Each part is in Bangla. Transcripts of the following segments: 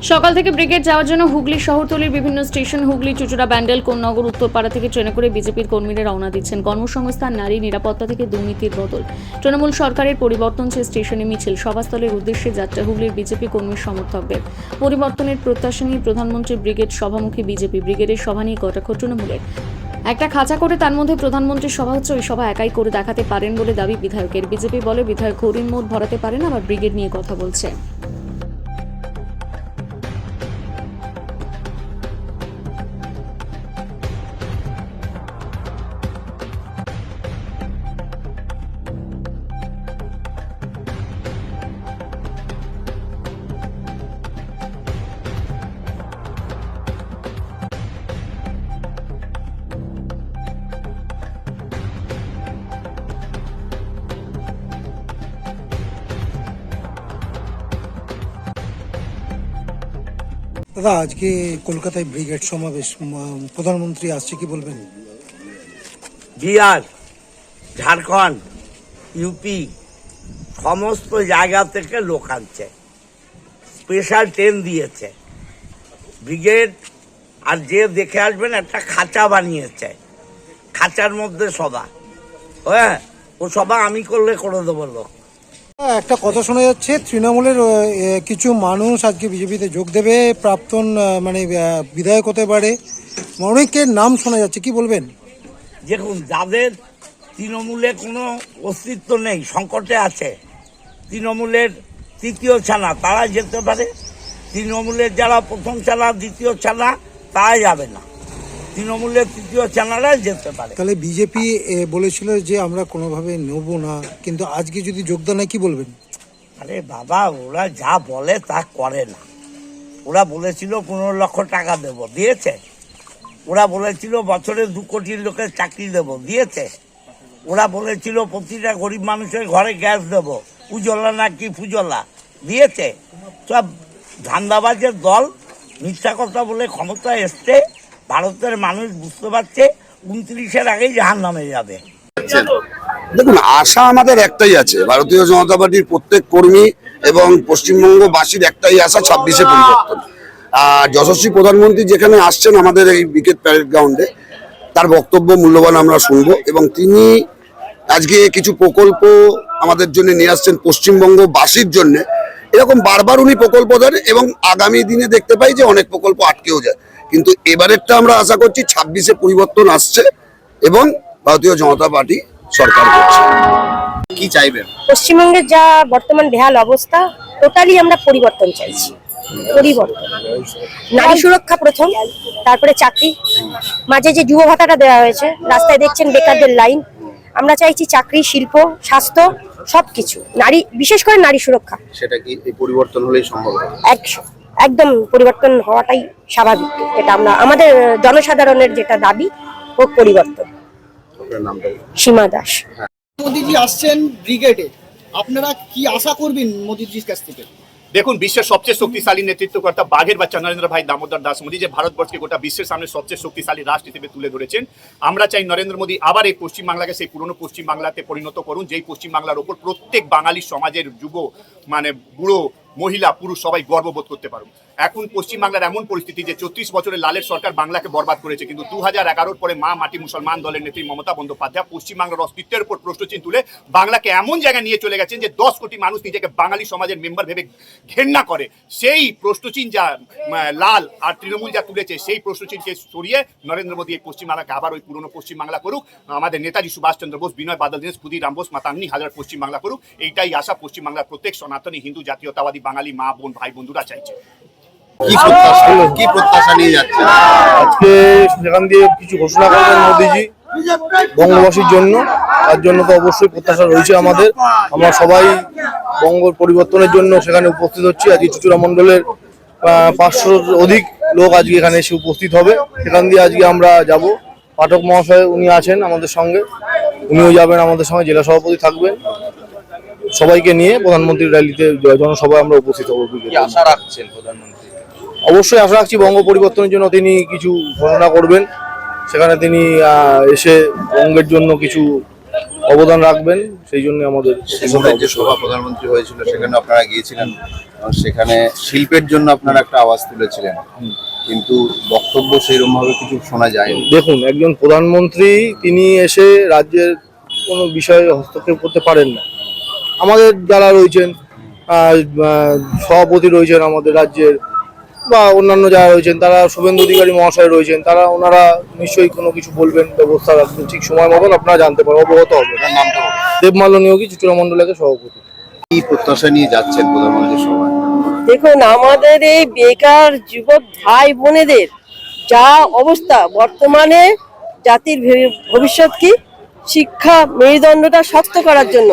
সকাল থেকে ব্রিগেড যাওয়ার জন্য হুগলি শহরতলির বিভিন্ন স্টেশন হুগলি, চুচুড়া, ব্যান্ডেল, কোন্নগর, উত্তরপাড়া থেকে ট্রেনে করে বিজেপির কর্মীরা রওনা দিচ্ছেন। কর্মসংস্থান, নারী নিরাপত্তা থেকে দুর্নীতির বদল, তৃণমূল সরকারের পরিবর্তন চেয়ে স্টেশনে মিছিল, সভাস্থলের উদ্দেশ্যে যাত্রা হুগলির বিজেপি কর্মী সমর্থকদের। পরিবর্তনের প্রত্যাশা নিয়ে প্রধানমন্ত্রী ব্রিগেড সভামুখী বিজেপি। ব্রিগেডের সভা নিয়ে কটাক্ষ তৃণমূলের। একটা খাঁচা করে তার মধ্যে প্রধানমন্ত্রীর সভা হচ্ছে, ওই সভা একাই করে দেখাতে পারেন বলে দাবি বিধায়কের। বিজেপি বলে বিধায়ক হরিণ মোট ভরাতে পারেন, আবার ব্রিগেড নিয়ে কথা বলছে। দাদা, আজকে কলকাতায় ব্রিগেড সমাবেশ, প্রধানমন্ত্রী আসছে, কি বলবেন? বিহার, ঝাড়খণ্ড, ইউপি সমস্ত জায়গা থেকে লোক আনছে, স্পেশাল ট্রেন দিয়েছে ব্রিগেড। আর যে দেখে আসবেন একটা খাঁচা বানিয়েছে, খাঁচার মধ্যে সভা। হ্যাঁ, ও সভা আমি করলে করে দেবো লোক। একটা কথা শোনা যাচ্ছে, তৃণমূলের কিছু মানুষ আজকে বিজেপিতে যোগ দেবে, প্রাক্তন বিধায়ক হতে পারে, অনেকের নাম শোনা যাচ্ছে, কি বলবেন? দেখুন, যাদের তৃণমূলে কোনো অস্তিত্ব নেই, সংকটে আছে, তৃণমূলের তৃতীয় ছানা তারা যেতে পারে। তৃণমূলের যারা প্রথম ছানা, দ্বিতীয় ছানা, তারা যাবে না। তৃণমূলের তৃতীয় ছানারা যেতে পারে। তাহলে বিজেপি বলেছিল যে আমরা কোনোভাবে নেব না, কিন্তু আজকে যদি যোগদান হয়, কি বলবেন? আরে বাবা, ওরা যা বলে তা করে না। ওরা বলেছিল 15 লক্ষ টাকা দেব, দিয়েছে। ওরা বলেছিল বছরে 2 কোটি লোকের চাকরি দেব, দিয়েছে। ওরা বলেছিল প্রতিটা গরিব মানুষের ঘরে গ্যাস দেব, উজ্জ্বলা না কি ফুজলা, দিয়েছে। সব ধান্দাবাজের দল, মিথ্যা কথা বলে ক্ষমতা এসছে। ভারতের মানুষ বুঝতে পারছে 29-এর আগেই জাহান্নামে যাবে। দেখুন, আশা আমাদের একটাই আছে, ভারতীয় জনতা পার্টির প্রত্যেক কর্মী এবং পশ্চিমবঙ্গবাসীর একটাই আশা, 26-এ পরিবর্তন। আর যশস্বী প্রধানমন্ত্রী যেখানে আসছেন আমাদের এই ব্রিগেড প্যারেড গ্রাউন্ডে, তার বক্তব্য মূল্যবান আমরা শুনবো। এবং তিনি আজকে কিছু প্রকল্প আমাদের জন্য নিয়ে আসছেন পশ্চিমবঙ্গবাসীর জন্য। এরকম বারবার উনি প্রকল্প দেন এবং আগামী দিনে দেখতে পাই যে অনেক প্রকল্প আটকেও যায়। কিন্তু এবারেরটা আমরা আশা করছি 26-এ পরিবর্তন আসছে এবং ভারতীয় জনতা পার্টি সরকার করছে। কি চাইবেন? পশ্চিমবঙ্গের যা বর্তমান বেহাল অবস্থা, টোটালি আমরা পরিবর্তন চাইছি। পরিবর্তন, নারী সুরক্ষা প্রথম, তারপরে চাকরি। মাঝে যে যুব ভাতাটা দেওয়া হয়েছে, রাস্তায় দেখছেন বেকারদের লাইন। আমরা চাইছি চাকরি, শিল্প, স্বাস্থ্য, সবকিছু, নারী, বিশেষ করে নারী সুরক্ষা। সেটা কি এই পরিবর্তন হলেই সম্ভব? একদম পরিবর্তন হওয়াটাই স্বাভাবিক। এটা আমরা, আমাদের জনসাধারণের যেটা দাবি, ও পরিবর্তন। সীমা দাস। মোদিজি আসছেন ব্রিগেডে, আপনারা কি আশা করবেন মোদিজির কাছ থেকে? দেখুন, বিশ্বের সবচেয়ে শক্তিশালী নেতৃত্বকর্তা বাঘের বাচ্চা নরেন্দ্র ভাই দামোদর দাস মোদী যে ভারতবর্ষকে গোটা বিশ্বের সামনে সবচেয়ে শক্তিশালী রাষ্ট্র হিসেবে তুলে ধরেছেন, আমরা চাই নরেন্দ্র মোদী আবার এই পশ্চিমবাংলাকে সেই পুরনো পশ্চিমবাংলাতে পরিণত করুন, যেই পশ্চিমবাংলার ওপর প্রত্যেক বাঙালি সমাজের যুব, বুড়ো, মহিলা, পুরুষ সবাই গর্ববোধ করতে পারুন। এখন পশ্চিমবাংলার এমন পরিস্থিতি যে 34 বছরের লালের সরকার বাংলাকে বরবাদ করেছে, কিন্তু 2011-র পরে মা মাটি মুসলমান দলের নেত্রী মমতা বন্দ্যোপাধ্যায় পশ্চিমবাংলার অস্তিত্বের উপর প্রশ্নচিহ্ন তুলে বাংলাকে এমন জায়গায় নিয়ে চলে গেছেন যে 10 কোটি মানুষ নিজেকে বাঙালি সমাজের মেম্বার ভেবে ঘেন্না করে। সেই প্রশ্নচিহ্ন যা লাল আর তৃণমূল যা তুলেছে, সেই প্রশ্নচিহ্নকে সরিয়ে নরেন্দ্র মোদী এই পশ্চিমবাংলাকে আবার ওই পুরনো পশ্চিমবাংলা করুক। আমাদের নেতাজি সুভাষচন্দ্র বোস, বিনয় বাদল দীনেশ, ক্ষুদিরাম বোস, মাতান্নি হাজার পশ্চিমবাংলা করুক। এইটাই আশা পশ্চিমবাংলার প্রত্যেক সনাতনী হিন্দু জাতীয়তাবাদী বাঙালি মা, বোন, ভাই বন্ধুরা চাইছে। কি প্রত্যাশা নিয়ে যাচ্ছে আজকে? সেখান দিয়ে কিছু ঘোষণা করবেন মোদিজি বঙ্গবাসীর জন্য, তার জন্য তো অবশ্যই প্রত্যাশা রয়েছে আমাদের। আমরা সবাই বঙ্গ পরিবর্তনের জন্য সেখানে উপস্থিত হচ্ছি। আজকে চুচুড়া মণ্ডলের 500-র অধিক লোক আজকে এখানে এসে উপস্থিত হবে। সেখান দিয়ে আজকে আমরা যাব। পাঠক মহাশয় উনি আছেন আমাদের সঙ্গে, উনিও যাবেন আমাদের সঙ্গে, জেলা সভাপতি থাকবেন। সবাইকে নিয়ে প্রধানমন্ত্রীর র্যালিতে, জনসভায় আমরা উপস্থিত হব। আশা রাখছেন প্রধানমন্ত্রী? অবশ্যই আশা রাখছি বঙ্গ পরিবর্তনের জন্য তিনি কিছু ঘোষণা করবেন। সেখানে তিনি এসে বঙ্গের জন্য কিছু অবদান রাখবেন, সেই জন্য আমাদের সিঙ্গুরের যে সভা প্রধানমন্ত্রী হয়েছিল সেখানে আপনারা গিয়েছিলেন, এবং সেখানে শিল্পের জন্য আপনারা একটা আওয়াজ তুলেছিলেন, কিন্তু বক্তব্য সেইরকম ভাবে কিছু শোনা যায়নি। দেখুন, একজন প্রধানমন্ত্রী তিনি এসে রাজ্যের কোনো বিষয়ে হস্তক্ষেপ করতে পারেন না। আমাদের যারা রয়েছেন সভাপতি রয়েছেন আমাদের রাজ্যের, বা অন্যান্য যারা রয়েছেন, তারা শুভেন্দু অধিকারী মহাশয় রয়েছেন, ওনারা নিশ্চয়ই কোনো কিছু বলবেন, ব্যবস্থা রাখবেন, ঠিক সময় মতন আপনারা জানতে পারবেন, অবগত হবে। আপনার নামটা বলুন। দেবমাল্য নিয়োগী, চুচুড়া মণ্ডলের সভাপতি। কি প্রত্যাশা নিয়ে যাচ্ছেন প্রধানমন্ত্রীর সভায়? দেখুন, আমাদের এই বেকার যুবক ভাই বোনেদের যা অবস্থা, বর্তমানে জাতির ভবিষ্যৎ কি, শিক্ষা মেরুদণ্ডটা শক্ত করার জন্য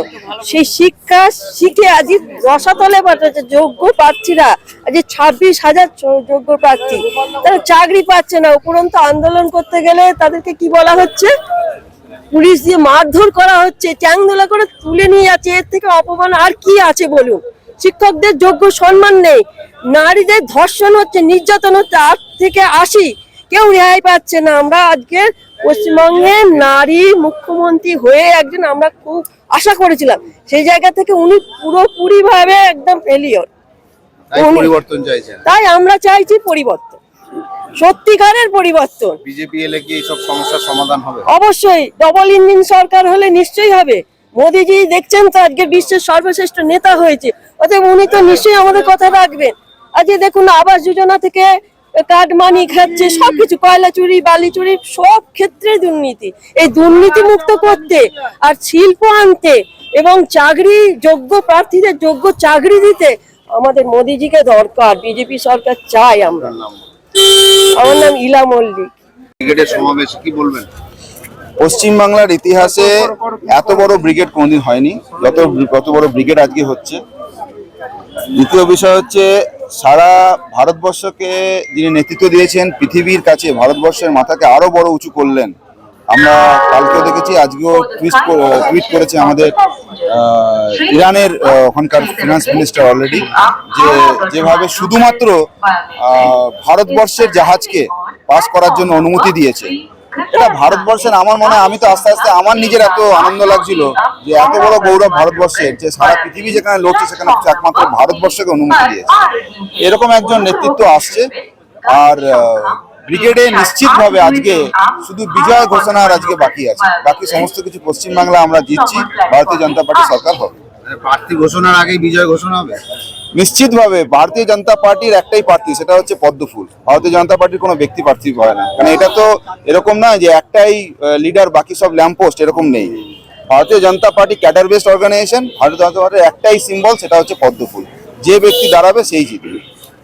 সেই শিক্ষা শিখে আজ রসাতলে পাঠাচ্ছে যোগ্য প্রার্থীরা। আজ 26,000 যোগ্য প্রার্থী, তারা চাকরি পাচ্ছে না। উপরন্তু আন্দোলন করতে গেলে তাদেরকে কি বলা হচ্ছে, পুলিশ দিয়ে মারধর করা হচ্ছে, ট্যাংদোলা করে তুলে নিয়ে যাচ্ছে। এর থেকে অপমান আর কি আছে বলুন? শিক্ষকদের যোগ্য সম্মান নেই, নারীদের ধর্ষণ হচ্ছে, নির্যাতন হচ্ছে, 8 থেকে 80 কেউ রেহাই পাচ্ছে না। আমরা আজকে পশ্চিমবঙ্গে নারী মুখ্যমন্ত্রী হয়ে একজন আমরা খুব আশা করেছিলাম, সেই জায়গা থেকে উনি পুরোপুরি ভাবে একদম ফেলিওর। তাই পরিবর্তন চাইছেন? তাই আমরা চাইছি পরিবর্তন, সত্যিকারের পরিবর্তন। বিজেপি এলে কি এইসব সমস্যার সমাধান হবে? অবশ্যই, ডবল ইঞ্জিন সরকার হলে নিশ্চয়ই হবে। মোদিজি দেখছেন তো আজকে বিশ্বের সর্বশ্রেষ্ঠ নেতা হয়েছে, অতএব উনি তো নিশ্চয়ই আমাদের কথা রাখবেন। আজকে দেখুন, আবাস যোজনা থেকে কার্ড মানি খাচ্ছে, সবকিছু, কয়লা চুরি, বালি চুরি, সব ক্ষেত্রে দুর্নীতি। এই দুর্নীতি মুক্ত করতে আর শিল্প আনতে এবং চাকরি, যোগ্য প্রার্থীদের যোগ্য চাকরি দিতে আমাদের মোদিজিকে দরকার। বিজেপি সরকার চাই আমরা। আমার নাম ইলা মল্লিক। ব্রিগেডের সমাবেশে কি বলবেন? পশ্চিমবাংলার ইতিহাসে এত বড় ব্রিগেড কোনোদিন হয়নি, যত বড় ব্রিগেড আজকে হচ্ছে। দ্বিতীয় বিষয় হচ্ছে, সারা ভারতবর্ষকে যিনি নেতৃত্ব দিয়েছেন, পৃথিবীর কাছে ভারতবর্ষের মাথাকে আরো বড় উঁচু করলেন। আমরা কালকেও দেখেছি, আজকেও টুইট করেছে আমাদের ইরানের ওখানকার ফিনান্স মিনিস্টার অলরেডি, যেভাবে শুধুমাত্র ভারতবর্ষের জাহাজকে পাস করার জন্য অনুমতি দিয়েছে। এটা ভারতবর্ষের, আমার মনে হয়, আমি তো আস্তে আস্তে আমার নিজের এত আনন্দ লাগছিল যে এত বড় গৌরব ভারতবর্ষের, যে সারা পৃথিবী যেখানে লড়ছে সেখানে একমাত্র ভারতবর্ষকে অনুমতি দিয়েছে। এরকম একজন নেতৃত্ব আসছে। আর ব্রিগেডে নিশ্চিতভাবে আজকে শুধু বিজয় ঘোষণার আজকে বাকি আছে, বাকি সমস্ত কিছু পশ্চিমবাংলা আমরা জিতছি, ভারতীয় জনতা পার্টি সরকার হবে। প্রার্থী ঘোষণার আগেই বিজয় ঘোষণা হবে নিশ্চিতভাবে। ভারতীয় জনতা পার্টির একটাই প্রার্থী, সেটা হচ্ছে পদ্মফুল। ভারতীয় জনতা পার্টির কোনো ব্যক্তি প্রার্থী হয় না, কারণ এটা তো এরকম নয় যে একটাই লিডার, বাকি সব ল্যাম্পপোস্ট, এরকম নেই। ভারতীয় জনতা পার্টি ক্যাডার বেসড অর্গানাইজেশন। ভারতীয় জনতা পার্টির একটাই সিম্বল, সেটা হচ্ছে পদ্মফুল। যে ব্যক্তি দাঁড়াবে সেই জিতবে।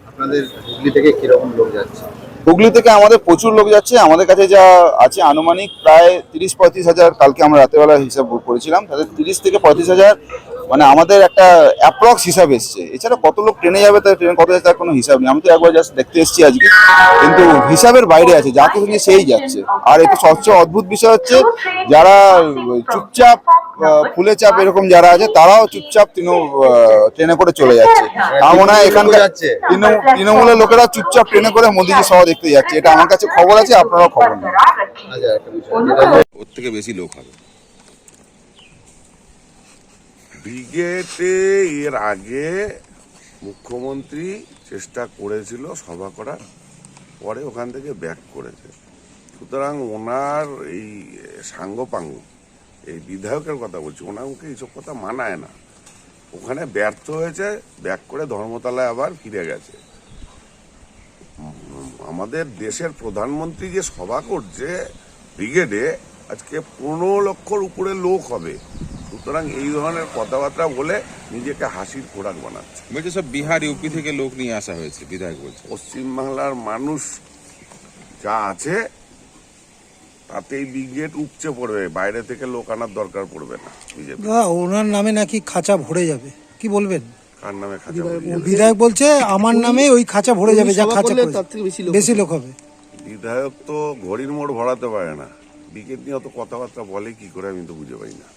আপনাদের হুগলি থেকে কিরকম লোক যাচ্ছে? হুগলি থেকে আমাদের প্রচুর লোক যাচ্ছে। আমাদের কাছে যা আছে আনুমানিক প্রায় 30-35 হাজার, কালকে আমরা রাতেবেলা হিসাব করেছিলাম, তাদের 30 থেকে 35 হাজার, মানে আমাদের একটা অ্যাপ্রক্স হিসাব এসছে। এছাড়া কত লোক ট্রেনে যাবে, তার ট্রেন কত যাচ্ছে তার কোনো হিসাব নেই। আমি তো একবার জাস্ট দেখতে এসেছি আজকে, কিন্তু হিসাবের বাইরে আছে, যাকে শুনে সেই যাচ্ছে। আর এটা সবচেয়ে অদ্ভুত বিষয় হচ্ছে, যারা চুপচাপ ফুলে চাপ এরকম যারা আছে, তারাও চুপচাপ ট্রেনে করে চলে যাচ্ছে। আমার মনে হয় এখানকার তৃণমূলের লোকেরা চুপচাপ ট্রেনে করে মোদিজি সভা দেখতে যাচ্ছে। এটা আমার কাছে খবর আছে, আপনারাও খবর নেন। ওর থেকে বেশি লোক হবে ব্রিগেডে। এর আগে মুখ্যমন্ত্রী চেষ্টা করেছিল সভা করার, পরে ওখান থেকে ব্যাক করেছে। সুতরাং ওনার এই সাঙ্গপাঙ্গ, এই বিধায়কের কথা বলছি, ওনাকে এইসব কথা মানায় না। ওখানে ব্যর্থ হয়েছে, ব্যাক করে ধর্মতলায় আবার ফিরে গেছে। আমাদের দেশের প্রধানমন্ত্রী যে সভা করছে ব্রিগেডে, আজকে 15 লক্ষর উপরে লোক হবে। সুতরাং এই ধরনের কথাবার্তা বলে নিজেকে হাসির খোরাক বানাচ্ছে। বলছে সব বিহার, ইউপি থেকে লোক নিয়ে আসা হয়েছে, বিধায়ক বলছে। পশ্চিমবাংলার মানুষ যা আছে তাতেই ব্রিগেড উপচে পড়বে, বাইরে থেকে লোক আনার দরকার পড়বে না বিজেপি। ওনার নামে নাকি খাঁচা ভরে যাবে, কি বলবেন? কার নামে খাঁচা ভরে যাবে? বিধায়ক বলছে আমার নামে ওই খাঁচা ভরে যাবে, যা খাঁচা বেশি লোক হবে। বিধায়ক তো ঘড়ির মোড় ভরাতে পারে না, ব্রিগেড নিয়ে অত কথাবার্তা বলে কি করে, আমি তো বুঝে পাই না।